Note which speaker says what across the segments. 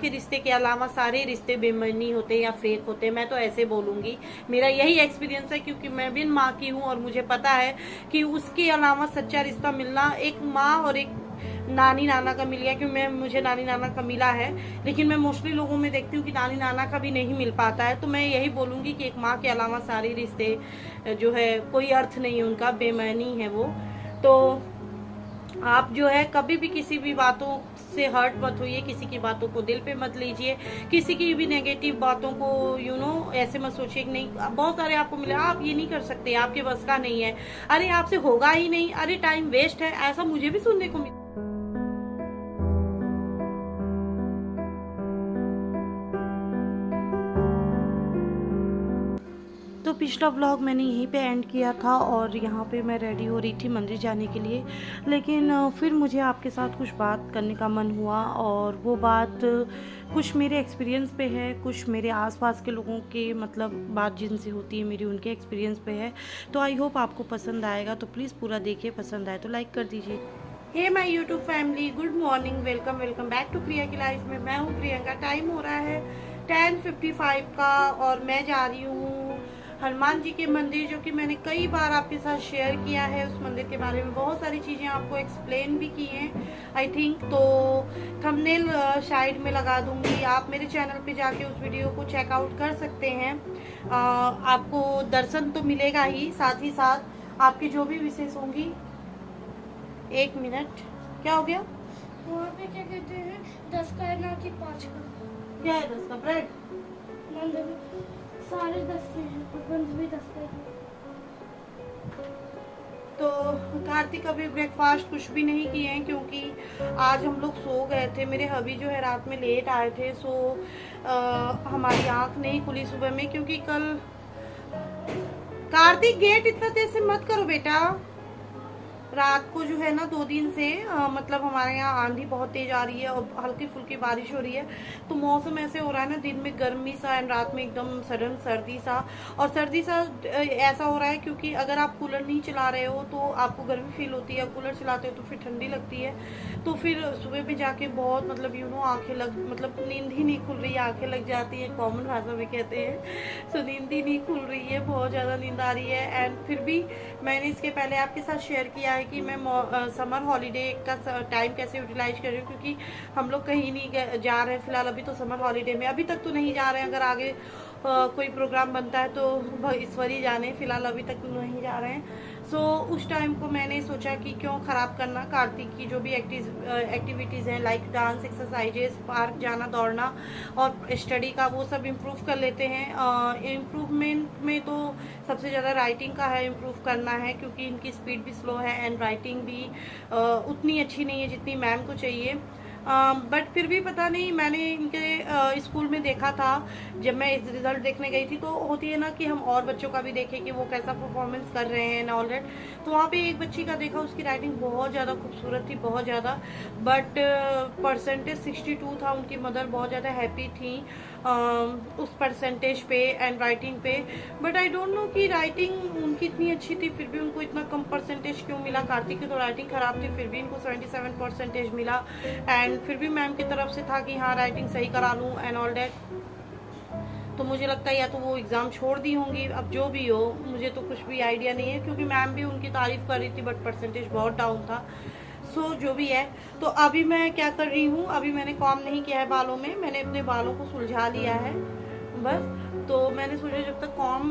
Speaker 1: के रिश्ते के अलावा सारे रिश्ते बेमानी होते हैं या फेक होते हैं, मैं तो ऐसे बोलूंगी। मेरा यही एक्सपीरियंस है, क्योंकि मैं भी माँ की हूँ और मुझे पता है कि उसके अलावा सच्चा रिश्ता मिलना एक माँ और एक नानी नाना का मिल गया, क्योंकि मुझे नानी नाना का मिला है, लेकिन मैं मोस्टली लोगों में देखती हूँ कि नानी नाना का भी नहीं मिल पाता है। तो मैं यही बोलूंगी कि एक माँ के अलावा सारे रिश्ते जो है कोई अर्थ नहीं है उनका, बेमानी है वो। तो आप जो है कभी भी किसी भी बातों से हर्ट मत होइए, किसी की बातों को दिल पे मत लीजिए, किसी की भी नेगेटिव बातों को ऐसे मत सोचिए कि नहीं, बहुत सारे आपको मिले आप ये नहीं कर सकते, आपके बस का नहीं है, अरे आपसे होगा ही नहीं, अरे टाइम वेस्ट है, ऐसा मुझे भी सुनने को मिला। तो पिछला व्लॉग मैंने यहीं पे एंड किया था और यहाँ पे मैं रेडी हो रही थी मंदिर जाने के लिए, लेकिन फिर मुझे आपके साथ कुछ बात करने का मन हुआ, और वो बात कुछ मेरे एक्सपीरियंस पे है, कुछ मेरे आसपास के लोगों के मतलब बात जिनसे होती है मेरी, उनके एक्सपीरियंस पे है। तो आई होप आपको पसंद आएगा, तो प्लीज़ पूरा देखिए, पसंद आए तो लाइक कर दीजिए। Hey my YouTube family, good morning, welcome welcome back to Priya की लाइफ में। मैं हूँ प्रियंका। टाइम हो रहा है 10:55 का और मैं जा रही हूँ हनुमान जी के मंदिर, जो कि मैंने कई बार आपके साथ शेयर किया है। उस मंदिर के बारे में बहुत सारी चीज़ें आपको एक्सप्लेन भी की हैं आई थिंक, तो थंबनेल साइड में लगा दूंगी, आप मेरे चैनल पे जाके उस वीडियो को चेकआउट कर सकते हैं। आपको दर्शन तो मिलेगा ही, साथ ही साथ आपकी जो भी विशेष होंगी। एक मिनट, क्या हो गया
Speaker 2: वहाँ पे? क्या कहते हैं 10 का है ना कि 5 का?
Speaker 1: क्या है 10 का ब्रेड?
Speaker 2: मंदिर में सारे 10 के हैं, बंद भी 10 का है।
Speaker 1: तो कार्तिक अभी ब्रेकफास्ट कुछ भी नहीं किए हैं, क्योंकि आज हम लोग सो गए थे। मेरे हबी जो है रात में लेट आए थे, सो हमारी आंख नहीं खुली सुबह में, क्योंकि कल कार्तिक गेट इतना तेज से मत करो बेटा। रात को जो है ना 2 दिन से मतलब हमारे यहाँ आंधी बहुत तेज आ रही है और हल्की फुल्की बारिश हो रही है, तो मौसम ऐसे हो रहा है ना, दिन में गर्मी सा एंड रात में एकदम सडन सर्दी सा। और सर्दी सा ऐसा हो रहा है क्योंकि अगर आप कूलर नहीं चला रहे हो तो आपको गर्मी फील होती है, कूलर चलाते हो तो फिर ठंडी लगती है। तो फिर सुबह में जाके बहुत मतलब आंखें लग, मतलब नींद ही नहीं खुल रही है, आंखें लग जाती है, कॉमन भाषा में कहते हैं। सो नींद ही नहीं खुल रही है, बहुत ज़्यादा नींद आ रही है। एंड फिर भी मैंने इसके पहले आपके साथ शेयर किया है कि मैं समर हॉलीडे का टाइम कैसे यूटिलाइज कर रही हूँ, क्योंकि हम लोग कहीं नहीं जा रहे हैं फिलहाल। अभी तो समर हॉलीडे में अभी तक तो नहीं जा रहे हैं, अगर आगे कोई प्रोग्राम बनता है तो इस बार ही जाने, फिलहाल अभी तक तो नहीं जा रहे हैं। सो उस टाइम को मैंने सोचा कि क्यों ख़राब करना, कार्तिक की जो भी एक्टिविटीज़ हैं लाइक डांस, एक्सरसाइजेस, पार्क जाना, दौड़ना और स्टडी का, वो सब इम्प्रूव कर लेते हैं। इम्प्रूवमेंट में तो सबसे ज़्यादा राइटिंग का है, इम्प्रूव करना है, क्योंकि इनकी स्पीड भी स्लो है एंड राइटिंग भी उतनी अच्छी नहीं है जितनी मैम को चाहिए। बट फिर भी पता नहीं, मैंने इनके स्कूल में देखा था जब मैं इस रिजल्ट देखने गई थी, तो होती है ना कि हम और बच्चों का भी देखें कि वो कैसा परफॉर्मेंस कर रहे हैं ऑल दैट। तो वहाँ पे एक बच्ची का देखा, उसकी राइटिंग बहुत ज़्यादा खूबसूरत थी, बहुत ज़्यादा, बट परसेंटेज 62 था। उनकी मदर बहुत ज़्यादा हैप्पी थी उस परसेंटेज पे एंड राइटिंग पे। बट आई डोंट नो कि राइटिंग उनकी इतनी अच्छी थी फिर भी उनको इतना कम परसेंटेज क्यों मिला। कार्तिक की तो राइटिंग खराब थी, फिर भी इनको 77 परसेंटेज मिला। एंड फिर भी मैम की तरफ से था कि हाँ राइटिंग सही करा लूँ एंड ऑल डैट। तो मुझे लगता है या तो वो एग्ज़ाम छोड़ दी होंगी, अब जो भी हो मुझे तो कुछ भी आइडिया नहीं है, क्योंकि मैम भी उनकी तारीफ कर रही थी बट परसेंटेज बहुत डाउन था। सो जो भी है, तो अभी मैं क्या कर रही हूँ, अभी मैंने कॉम नहीं किया है बालों में, मैंने अपने बालों को सुलझा लिया है बस। तो मैंने सोचा जब तक कॉम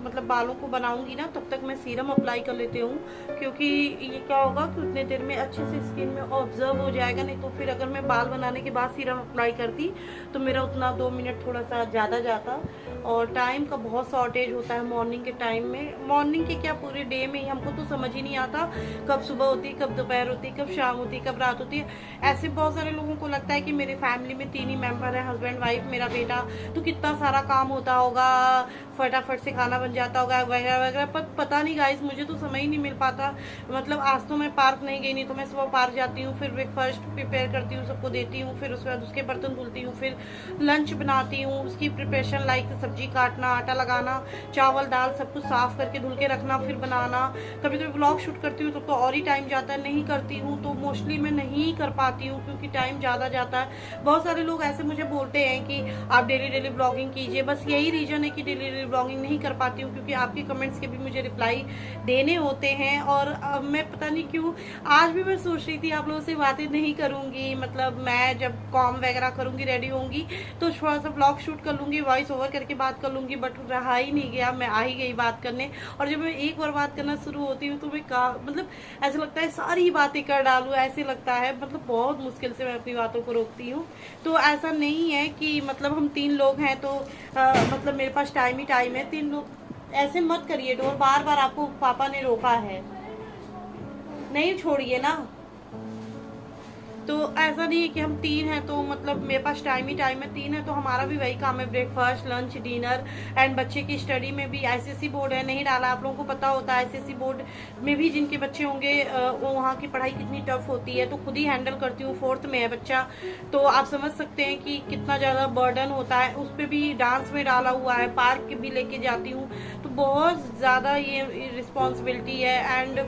Speaker 1: मतलब बालों को बनाऊंगी ना, तब तक मैं सीरम अप्लाई कर लेती हूँ, क्योंकि ये क्या होगा कि उतने देर में अच्छे से स्किन में ऑब्जर्व हो जाएगा। नहीं तो फिर अगर मैं बाल बनाने के बाद सीरम अप्लाई करती तो मेरा उतना 2 मिनट थोड़ा सा ज़्यादा जाता, और टाइम का बहुत शॉर्टेज होता है मॉर्निंग के टाइम में। मॉर्निंग के क्या, पूरे डे में ही हमको तो समझ ही नहीं आता कब सुबह होती, कब दोपहर होती, कब शाम होती, कब रात होती है। ऐसे बहुत सारे लोगों को लगता है कि मेरे फैमिली में 3 ही मेंबर हैं, हस्बैंड वाइफ मेरा बेटा, तो कितना सारा काम होता होगा, फटाफट से खाना बन जाता होगा वगैरह वगैरह, पर पता नहीं गाइस, मुझे तो समय ही नहीं मिल पाता। मतलब आज तो मैं पार्क नहीं गई, नहीं तो मैं सुबह पार्क जाती हूँ, फिर ब्रेकफास्ट प्रिपेयर करती हूँ, सबको देती हूँ, फिर उसके बाद उसके बर्तन धुलती हूँ, फिर लंच बनाती हूँ, उसकी प्रिपरेशन लाइक सब्जी काटना, आटा लगाना, चावल दाल सब कुछ साफ करके धुल के रखना, फिर बनाना। कभी कभी ब्लॉग शूट करती हूँ तो और ही टाइम जाता है, नहीं करती हूँ तो मोस्टली मैं नहीं कर पाती हूँ क्योंकि टाइम ज़्यादा जाता है। बहुत सारे लोग ऐसे मुझे बोलते हैं कि आप डेली डेली ब्लॉगिंग कीजिए, बस यही रीजन है कि डेली डेली ब्लॉगिंग नहीं कर पाती हूँ क्योंकि आपके कमेंट्स के भी मुझे रिप्लाई देने होते हैं। और मैं पता नहीं क्यों आज भी मैं सोच रही थी आप लोगों से बातें नहीं करूंगी, मतलब मैं जब कॉम वगैरह करूंगी, रेडी होंगी तो थोड़ा सा ब्लॉग शूट कर लूंगी, वॉइस ओवर करके बात कर लूंगी, बट रहा ही नहीं गया, मैं आ ही गई बात करने। और जब मैं एक बार बात करना शुरू होती हूँ तो मैं मतलब ऐसा लगता है सारी बातें कर डालूं, ऐसे लगता है, मतलब बहुत मुश्किल से मैं अपनी बातों को रोकती हूँ। तो ऐसा नहीं है कि मतलब हम 3 लोग हैं तो मतलब मेरे पास टाइम ही टाइम है। 3 लोग ऐसे मत करिए डोर, बार बार आपको पापा ने रोका है, नहीं छोड़िए ना। तो ऐसा नहीं है कि हम 3 हैं तो मतलब मेरे पास टाइम ही टाइम है, 3 है तो हमारा भी वही काम है, ब्रेकफास्ट लंच डिनर। एंड बच्चे की स्टडी में भी आईसीएसई बोर्ड है, नहीं डाला, आप लोगों को पता होता है आईसीएसई बोर्ड में भी जिनके बच्चे होंगे वो वहाँ की पढ़ाई कितनी टफ होती है, तो खुद ही हैंडल करती हूँ। 4th में है बच्चा, तो आप समझ सकते हैं कि कितना ज़्यादा बर्डन होता है। उस पर भी डांस में डाला हुआ है, पार्क भी लेके जाती हूँ, तो बहुत ज़्यादा ये रिस्पॉन्सिबिलिटी है। एंड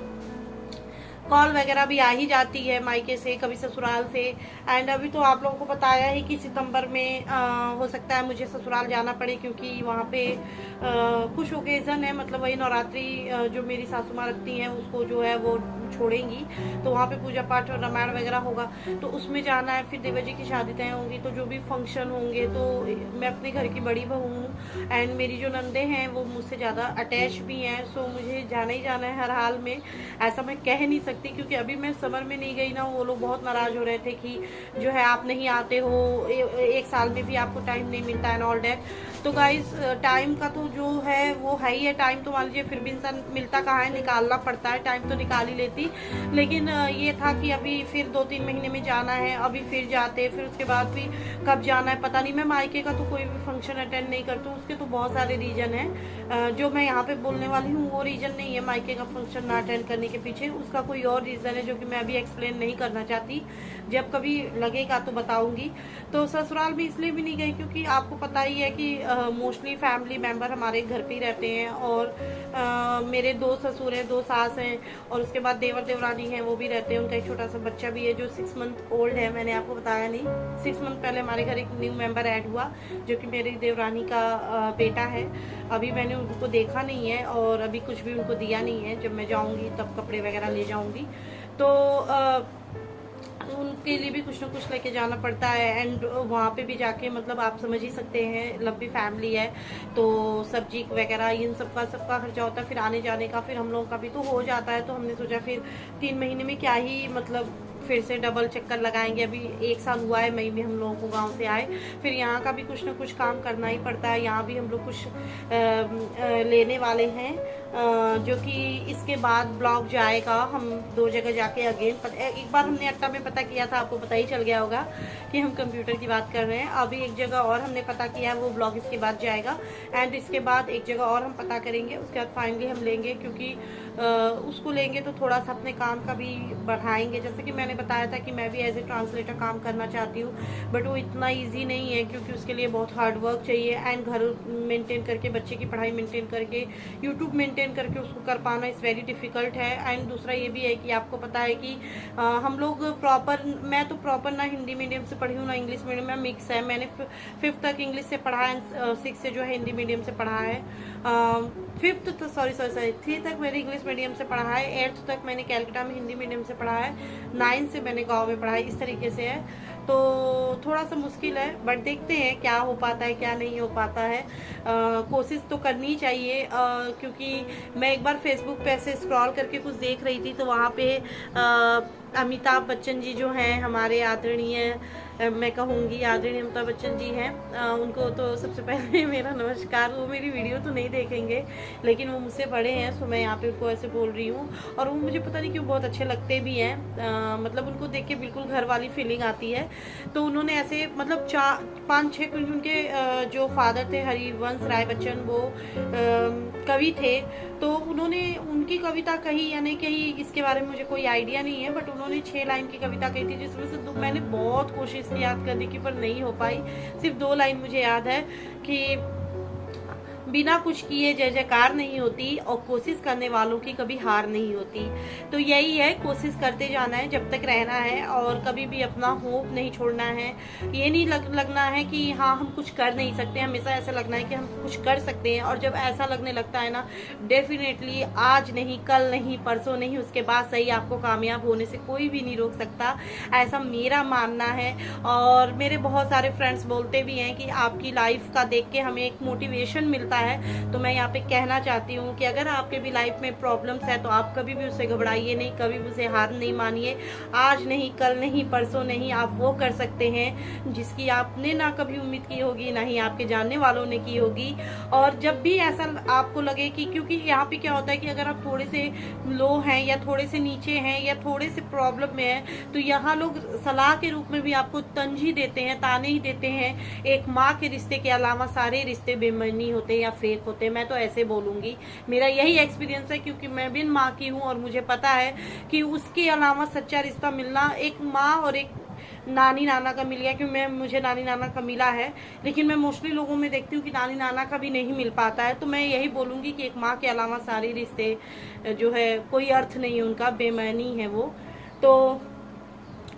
Speaker 1: कॉल वगैरह भी आ ही जाती है मायके से, कभी ससुराल से। एंड अभी तो आप लोगों को बताया ही कि सितंबर में हो सकता है मुझे ससुराल जाना पड़े क्योंकि वहाँ पे कुछ ओकेजन है, मतलब वही नवरात्रि जो मेरी सासू माँ रखती हैं उसको जो है वो छोड़ेंगी, तो वहाँ पे पूजा पाठ और रामायण वगैरह होगा, तो उसमें जाना है। फिर देवर जी की शादी तय होंगी, तो जो भी फंक्शन होंगे, तो मैं अपने घर की बड़ी बहू हूँ एंड मेरी जो नंदे हैं वो मुझसे ज़्यादा अटैच भी हैं, सो मुझे जाना ही जाना है हर हाल में। ऐसा मैं कह नहीं सकती क्योंकि अभी मैं समर में नहीं गई ना, वो लोग बहुत नाराज हो रहे थे कि जो है आप नहीं आते हो, 1 साल में भी आपको टाइम नहीं मिलता है ऑल डेट। तो गाइस टाइम का तो जो है वो है ही है, टाइम तो मान लीजिए फिर भी इंसान मिलता कहाँ है, निकालना पड़ता है, टाइम तो निकाल ही लेती। लेकिन ये था कि अभी फिर 2-3 महीने में जाना है, अभी फिर जाते, फिर उसके बाद भी कब जाना है पता नहीं। मैं मायके का तो कोई भी फंक्शन अटेंड नहीं करती हूँ, उसके तो बहुत सारे रीजन है, जो मैं यहाँ पे बोलने वाली हूँ वो रीजन नहीं है मायके का फंक्शन ना अटेंड करने के पीछे, उसका कोई और रीजन है जो कि मैं अभी एक्सप्लेन नहीं करना चाहती, जब कभी लगेगा तो बताऊंगी। तो ससुराल भी इसलिए भी नहीं गई क्योंकि आपको पता ही है कि मोस्टली फैमिली मेंबर हमारे घर पे ही रहते हैं, और मेरे 2 ससुर हैं, 2 सास हैं, और उसके बाद देवर देवरानी हैं वो भी रहते हैं, उनका एक छोटा सा बच्चा भी है जो 6 मंथ ओल्ड है, मैंने आपको बताया नहीं। 6 मंथ पहले हमारे घर एक न्यू मेंबर ऐड हुआ जो कि मेरी देवरानी का बेटा है। अभी मैंने उनको देखा नहीं है और अभी कुछ भी उनको दिया नहीं है, जब मैं जाऊंगी तब कपड़े वगैरह ले जाऊंगी, तो उनके लिए भी कुछ ना कुछ लेके जाना पड़ता है। एंड वहाँ पे भी जाके मतलब आप समझ ही सकते हैं लंबी फैमिली है, तो सब्जी वगैरह इन सबका खर्चा होता है, फिर आने जाने का, फिर हम लोगों का भी तो हो जाता है। तो हमने सोचा फिर 3 महीने में क्या ही मतलब फिर से डबल चक्कर लगाएंगे। अभी 1 साल हुआ है, मई में हम लोगों को गांव से आए, फिर यहाँ का भी कुछ ना कुछ काम करना ही पड़ता है। यहाँ भी हम लोग कुछ लेने वाले हैं, जो कि इसके बाद ब्लॉग जाएगा। हम 2 जगह जाके अगेन एक बार हमने अट्टा में पता किया था, आपको पता ही चल गया होगा कि हम कंप्यूटर की बात कर रहे हैं। अभी एक जगह और हमने पता किया, वो ब्लॉग इसके बाद जाएगा। एंड इसके बाद एक जगह और हम पता करेंगे, उसके बाद फाइनली हम लेंगे, क्योंकि उसको लेंगे तो थोड़ा सा अपने काम का भी बढ़ाएंगे। जैसे कि मैंने बताया था कि मैं भी एज ए ट्रांसलेटर काम करना चाहती हूँ, बट वो इतना ईजी नहीं है क्योंकि उसके लिए बहुत हार्ड वर्क चाहिए। एंड घर मेंटेन करके, बच्चे की पढ़ाई मेंटेन करके, यूट्यूब मेंटेन करके उसको कर पाना इज़ वेरी डिफ़िकल्ट है। एंड दूसरा ये भी है कि आपको पता है कि हम लोग प्रॉपर, मैं तो प्रॉपर ना हिंदी मीडियम से पढ़ी हूँ ना इंग्लिश मीडियम में, मिक्स है। मैंने 5th तक इंग्लिश से पढ़ा है, 6 से जो है हिंदी मीडियम से पढ़ा है, 5th तो सॉरी 3 तक मैंने इंग्लिश मीडियम से पढ़ा है, 8th तक मैंने कैलकाटा में हिंदी मीडियम से पढ़ा है, 9 से मैंने गाँव में पढ़ा है, इस तरीके से है। तो थोड़ा सा मुश्किल है, बट देखते हैं क्या हो पाता है क्या नहीं हो पाता है। कोशिश तो करनी चाहिए, क्योंकि मैं एक बार फेसबुक पे ऐसे स्क्रॉल करके कुछ देख रही थी, तो वहाँ पे अमिताभ बच्चन जी जो हैं हमारे आदरणीय, मैं कहूँगी आदरणीय अमिताभ बच्चन जी हैं, उनको तो सबसे पहले मेरा नमस्कार। वो मेरी वीडियो तो नहीं देखेंगे लेकिन वो मुझसे बड़े हैं, सो मैं यहाँ पे उनको ऐसे बोल रही हूँ, और वो मुझे पता नहीं क्यों बहुत अच्छे लगते भी हैं। मतलब उनको देख के बिल्कुल घर वाली फीलिंग आती है। तो उन्होंने ऐसे मतलब 5-6 उनके जो फादर थे हरिवंश राय बच्चन, वो कवि थे, तो उन्होंने उनकी कविता कही या नहीं कही इसके बारे में मुझे कोई आइडिया नहीं है, बट उन्होंने 6 लाइन की कविता कही थी, जिसमें से मैंने बहुत कोशिश की याद करने की पर नहीं हो पाई। सिर्फ 2 लाइन मुझे याद है कि बिना कुछ किए जय जयकार नहीं होती और कोशिश करने वालों की कभी हार नहीं होती। तो यही है, कोशिश करते जाना है जब तक रहना है, और कभी भी अपना होप नहीं छोड़ना है। ये नहीं लगना है कि हाँ हम कुछ कर नहीं सकते, हमेशा ऐसा लगना है कि हम कुछ कर सकते हैं। और जब ऐसा लगने लगता है ना, डेफिनेटली आज नहीं, कल नहीं, परसों नहीं, उसके बाद सही आपको कामयाब होने से कोई भी नहीं रोक सकता, ऐसा मेरा मानना है। और मेरे बहुत सारे फ्रेंड्स बोलते भी हैं कि आपकी लाइफ का देख के हमें एक मोटिवेशन मिलता है। तो मैं यहाँ पे कहना चाहती हूँ कि अगर आपके भी लाइफ में प्रॉब्लम्स है तो आप कभी भी उससे घबराइए नहीं, कभी भी उसे हार नहीं मानिए। आज नहीं, कल नहीं, परसों नहीं, आप वो कर सकते हैं जिसकी आपने ना कभी उम्मीद की होगी, ना ही आपके जानने वालों ने की होगी। और जब भी ऐसा आपको लगे कि, क्योंकि यहाँ पे क्या होता है कि अगर आप थोड़े से लो हैं या थोड़े से नीचे हैं या थोड़े से प्रॉब्लम में हैं, तो यहाँ लोग सलाह के रूप में भी आपको तंजी देते हैं, ताने ही देते हैं। एक माँ के रिश्ते के अलावा सारे रिश्ते बेमानी होते हैं या फेक होते हैं, मैं तो ऐसे बोलूंगी। मेरा यही एक्सपीरियंस है, क्योंकि मैं भी माँ की हूँ और मुझे पता है कि उसके अलावा सच्चा रिश्ता मिलना एक माँ और एक नानी नाना का मिल गया, क्योंकि मुझे नानी नाना का मिला है, लेकिन मैं मोस्टली लोगों में देखती हूँ कि नानी नाना का भी नहीं मिल पाता है। तो मैं यही बोलूंगी कि एक माँ के अलावा सारे रिश्ते जो है कोई अर्थ नहीं है उनका, बेमानी है वो। तो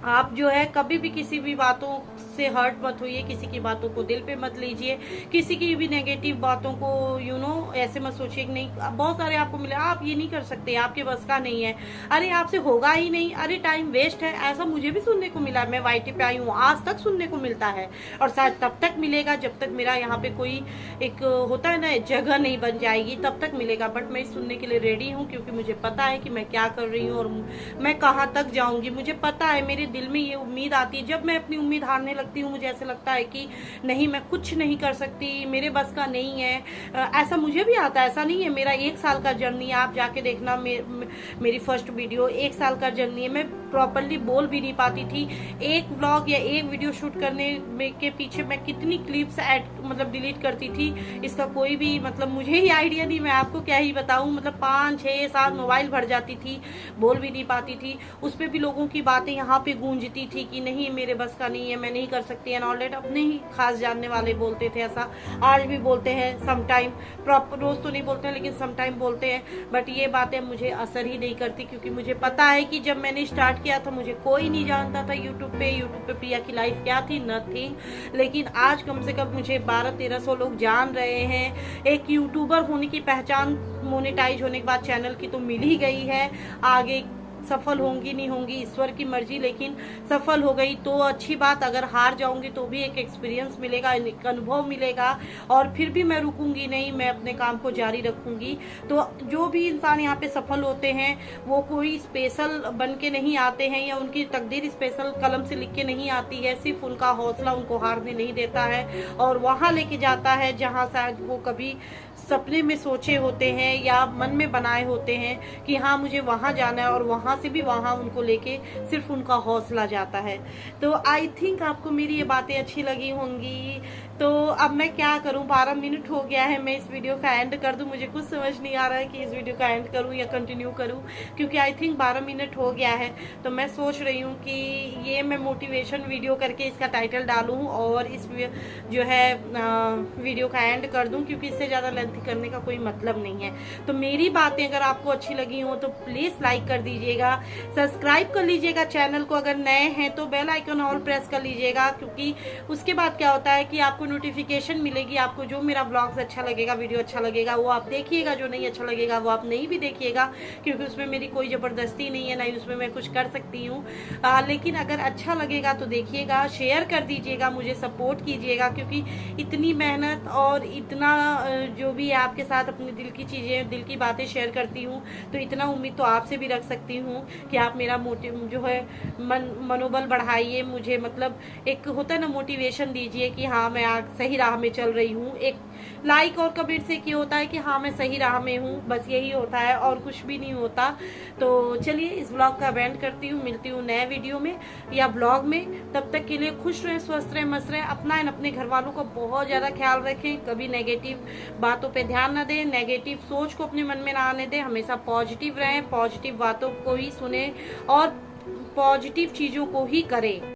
Speaker 1: आप जो है कभी भी किसी भी बातों से हर्ट मत होइए, किसी की बातों को दिल पे मत लीजिए, किसी की भी नेगेटिव बातों को ऐसे मत सोचिए कि नहीं। बहुत सारे आपको मिले, आप ये नहीं कर सकते, आपके बस का नहीं है, अरे आपसे होगा ही नहीं, अरे टाइम वेस्ट है, ऐसा मुझे भी सुनने को मिला। मैं वाईटी पे आई हूँ, आज तक सुनने को मिलता है, और शायद तब तक मिलेगा जब तक मेरा यहाँ पे कोई एक होता है ना जगह नहीं बन जाएगी, तब तक मिलेगा। बट मैं सुनने के लिए रेडी हूँ, क्योंकि मुझे पता है कि मैं क्या कर रही हूँ और मैं कहाँ तक जाऊंगी। मुझे पता है, मेरे दिल में ये उम्मीद आती है। जब मैं अपनी उम्मीद हारने लगती हूँ, मुझे ऐसा लगता है कि नहीं, मैं कुछ नहीं कर सकती, मेरे बस का नहीं है, ऐसा मुझे भी आता है। ऐसा नहीं है, मेरा 1 साल का जर्नी है, आप जाके देखना मेरी फर्स्ट वीडियो 1 साल का जर्नी है। मैं प्रॉपरली बोल भी नहीं पाती थी। एक व्लॉग या एक वीडियो शूट करने के पीछे मैं कितनी क्लिप्स मतलब डिलीट करती थी, इसका कोई भी मतलब मुझे ही आइडिया नहीं, मैं आपको क्या ही बताऊं। मतलब 5, 6, 7 मोबाइल भर जाती थी, बोल भी नहीं पाती थी। उस पर भी लोगों की बातें यहाँ पे गूंजती थी कि नहीं मेरे बस का नहीं है, मैं नहीं कर सकती। एंड ऑल दैट अपने ही खास जानने वाले बोलते थे ऐसा, आज भी बोलते हैं समटाइम, प्रॉपर रोज तो नहीं बोलते हैं लेकिन समटाइम बोलते हैं। बट ये बातें मुझे असर ही नहीं करती, क्योंकि मुझे पता है कि जब मैंने स्टार्ट किया था मुझे कोई नहीं जानता था यूट्यूब पे प्रिया की लाइफ क्या थी, नथिंग। लेकिन आज कम से कम मुझे 1200-1300 लोग जान रहे हैं। एक यूट्यूबर होने की पहचान मोनेटाइज होने के बाद चैनल की तो मिल ही गई है। आगे सफल होंगी नहीं होंगी ईश्वर की मर्जी, लेकिन सफल हो गई तो अच्छी बात। अगर हार जाऊंगी तो भी एक एक्सपीरियंस मिलेगा, एक अनुभव मिलेगा, और फिर भी मैं रुकूंगी नहीं, मैं अपने काम को जारी रखूंगी। तो जो भी इंसान यहाँ पे सफल होते हैं वो कोई स्पेशल बन के नहीं आते हैं, या उनकी तकदीर स्पेशल कलम से लिख के नहीं आती है। सिर्फ उनका हौसला उनको हारने नहीं देता है और वहां लेके जाता है जहां शायद वो कभी सपने में सोचे होते हैं या मन में बनाए होते हैं कि हाँ मुझे वहां जाना है, और वहां से भी वहां उनको लेके सिर्फ उनका हौसला जाता है। तो आई थिंक आपको मेरी ये बातें अच्छी लगी होंगी। तो अब मैं क्या करूं, 12 मिनट हो गया है, मैं इस वीडियो का एंड कर दूं। मुझे कुछ समझ नहीं आ रहा है कि इस वीडियो का एंड करूं या कंटिन्यू करूं, क्योंकि आई थिंक 12 मिनट हो गया है। तो मैं सोच रही हूँ कि ये मैं मोटिवेशन वीडियो करके इसका टाइटल डालूं और इस जो है वीडियो का एंड कर दूं, क्योंकि इससे ज्यादा लेंथ करने का कोई मतलब नहीं है। तो मेरी बातें अगर आपको अच्छी लगी हो तो प्लीज लाइक कर दीजिएगा, सब्सक्राइब कर लीजिएगा चैनल को, अगर नए हैं तो बेल आइकन ऑल प्रेस कर लीजिएगा, क्योंकि उसके बाद क्या होता है कि आपको नोटिफिकेशन मिलेगी। आपको जो मेरा व्लॉग्स अच्छा लगेगा, वीडियो अच्छा लगेगा, वो आप देखिएगा, जो नहीं अच्छा लगेगा वो आप नहीं भी देखिएगा, क्योंकि उसमें मेरी कोई जबरदस्ती नहीं है, ना ही उसमें मैं कुछ कर सकती हूँ। लेकिन अगर अच्छा लगेगा तो देखिएगा, शेयर कर दीजिएगा, मुझे सपोर्ट कीजिएगा, क्योंकि इतनी मेहनत और इतना जो भी आपके साथ अपने दिल की चीजें, दिल की बातें शेयर करती हूँ, तो इतना उम्मीद तो आपसे भी रख सकती हूँ कि आप मेरा जो है मनोबल बढ़ाइए, मुझे मतलब एक होता है ना मोटिवेशन दीजिए कि हाँ मैं सही राह में चल रही हूँ। एक लाइक और कमेंट से क्या होता है कि हाँ मैं सही राह में हूँ, बस यही होता है और कुछ भी नहीं होता। तो चलिए इस ब्लॉग का एंड करती हूँ, मिलती हूँ नए वीडियो में या ब्लॉग में। तब तक के लिए खुश रहें, स्वस्थ रहें, मस्त रहें, अपना एंड अपने घर वालों का बहुत ज्यादा ख्याल रखें। कभी नेगेटिव बातों पे ध्यान न दें, नेगेटिव सोच को अपने मन में ना आने दें, हमेशा पॉजिटिव रहें, पॉजिटिव बातों को ही सुने और पॉजिटिव चीजों को ही करें।